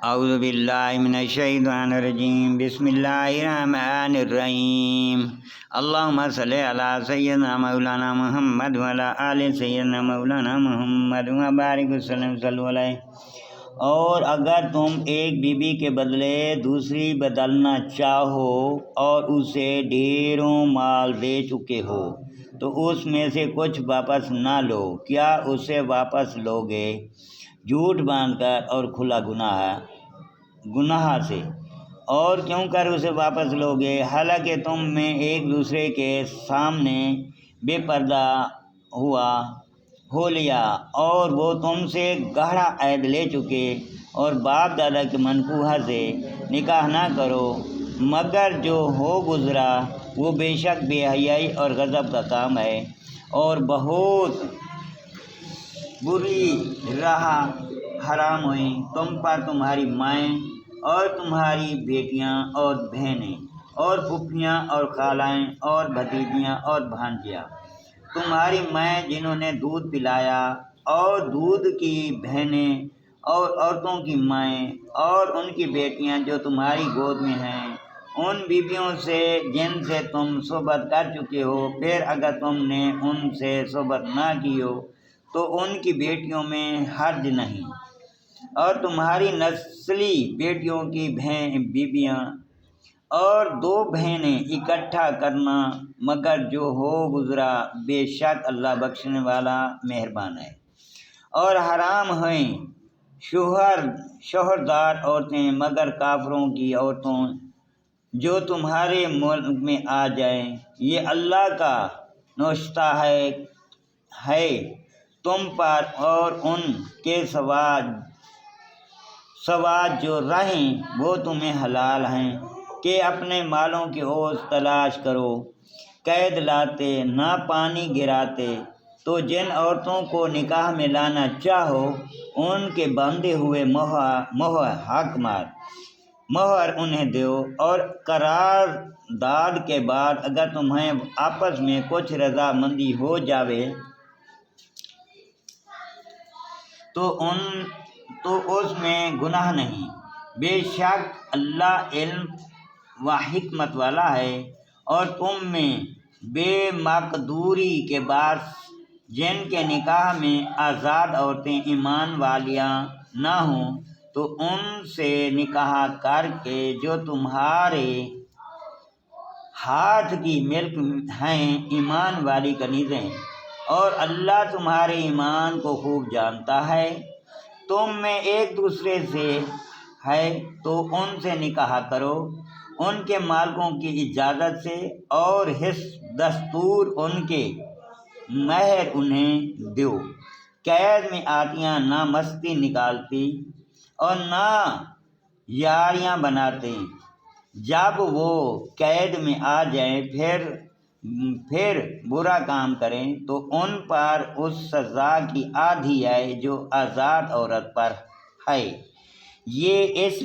اعوذ باللہ من الشیطان الرجیم بسم اللہ الرحمن الرحیم اللہم صلی علی سیدنا مولانا محمد وعلی آل سیدنا مولانا محمد وبارک وسلم صلی علیہ۔ اور اگر تم ایک بیوی کے بدلے دوسری بدلنا چاہو اور اسے ڈھیروں مال دے چکے ہو تو اس میں سے کچھ واپس نہ لو، کیا اسے واپس لوگے؟ جھوٹ باندھ کر اور کھلا گناہ سے، اور کیوں کر اسے واپس لوگے حالانکہ تم میں ایک دوسرے کے سامنے بے پردہ ہو لیا اور وہ تم سے گہرا عہد لے چکے، اور باپ دادا کی منکوحہ سے نکاح نہ کرو مگر جو ہو گزرا، وہ بے شک بے حیائی اور غضب کا کام ہے، اور بہت بری راہ حرام ہوئی تم پر تمہاری مائیں اور تمہاری بیٹیاں اور بہنیں اور پھوپھیاں اور خالائیں اور بھتیجیاں اور بھانجیاں، تمہاری مائیں جنہوں نے دودھ پلایا، اور دودھ کی بہنیں اور عورتوں کی مائیں اور ان کی بیٹیاں جو تمہاری گود میں ہیں، ان بیویوں سے جن سے تم صحبت کر چکے ہو، پھر اگر تم نے ان سے صحبت نہ کی ہو تو ان کی بیٹیوں میں حرج نہیں، اور تمہاری نسلی بیٹیوں کی بیویاں اور دو بہنیں اکٹھا کرنا مگر جو ہو گزرا، بے شک اللہ بخشنے والا مہربان ہے۔ اور حرام ہیں شوہردار عورتیں مگر کافروں کی عورتوں جو تمہارے ملک میں آ جائیں، یہ اللہ کا نوشتہ ہے تم پر، اور ان کے سوا جو رہیں وہ تمہیں حلال ہیں کہ اپنے مالوں کی اوز تلاش کرو، قید لاتے نہ پانی گراتے، تو جن عورتوں کو نکاح میں لانا چاہو ان کے باندھے ہوئے مہر انہیں دو، اور قرارداد کے بعد اگر تمہیں آپس میں کچھ رضامندی ہو جاوے تو اس میں گناہ نہیں، بے شک اللہ علم و حکمت والا ہے۔ اور تم میں بے مقدوری کے بعد جن کے نکاح میں آزاد عورتیں ایمان والیاں نہ ہوں تو ان سے نکاح کر کے جو تمہارے ہاتھ کی ملک ہیں ایمان والی کنیزیں، اور اللہ تمہارے ایمان کو خوب جانتا ہے۔ تم میں ایک دوسرے سے ہے تو ان سے نکاح کرو ان کے مالکوں کی اجازت سے، اور حسب دستور ان کے مہر انہیں دو۔ قید میں آتیاں نہ مستی نکالتی اور نہ یاریاں بناتے، جب وہ قید میں آ جائیں پھر برا کام کریں تو ان پر اس سزا کی آدھی ہے جو آزاد عورت پر ہے، یہ اس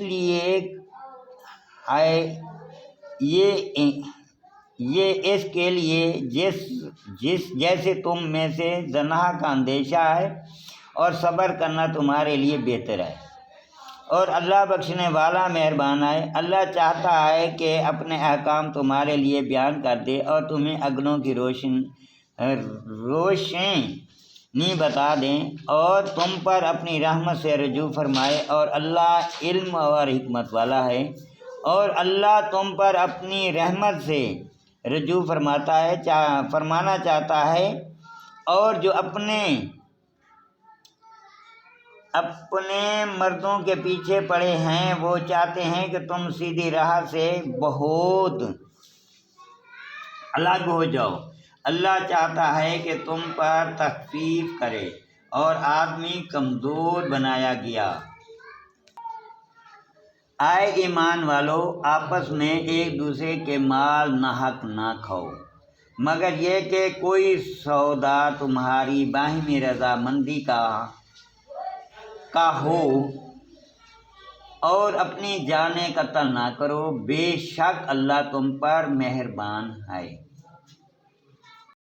کے لیے جیسے تم میں سے زنا کا اندیشہ ہے، اور صبر کرنا تمہارے لیے بہتر ہے، اور اللہ بخشنے والا مہربان ہے۔ اللہ چاہتا ہے کہ اپنے احکام تمہارے لیے بیان کر دے اور تمہیں اگلوں کی روشنی بتا دیں، اور تم پر اپنی رحمت سے رجوع فرمائے، اور اللہ علم اور حکمت والا ہے۔ اور اللہ تم پر اپنی رحمت سے رجوع فرمانا چاہتا ہے، اور جو اپنے مردوں کے پیچھے پڑے ہیں وہ چاہتے ہیں کہ تم سیدھی راہ سے بہت الگ ہو جاؤ۔ اللہ چاہتا ہے کہ تم پر تخفیف کرے، اور آدمی کمزور بنایا گیا۔ اے ایمان والو، آپس میں ایک دوسرے کے مال ناحق نہ کھاؤ مگر یہ کہ کوئی سودا تمہاری باہمی رضامندی کا ہو، اور اپنی جانیں قتل نہ کرو، بے شک اللہ تم پر مہربان ہے۔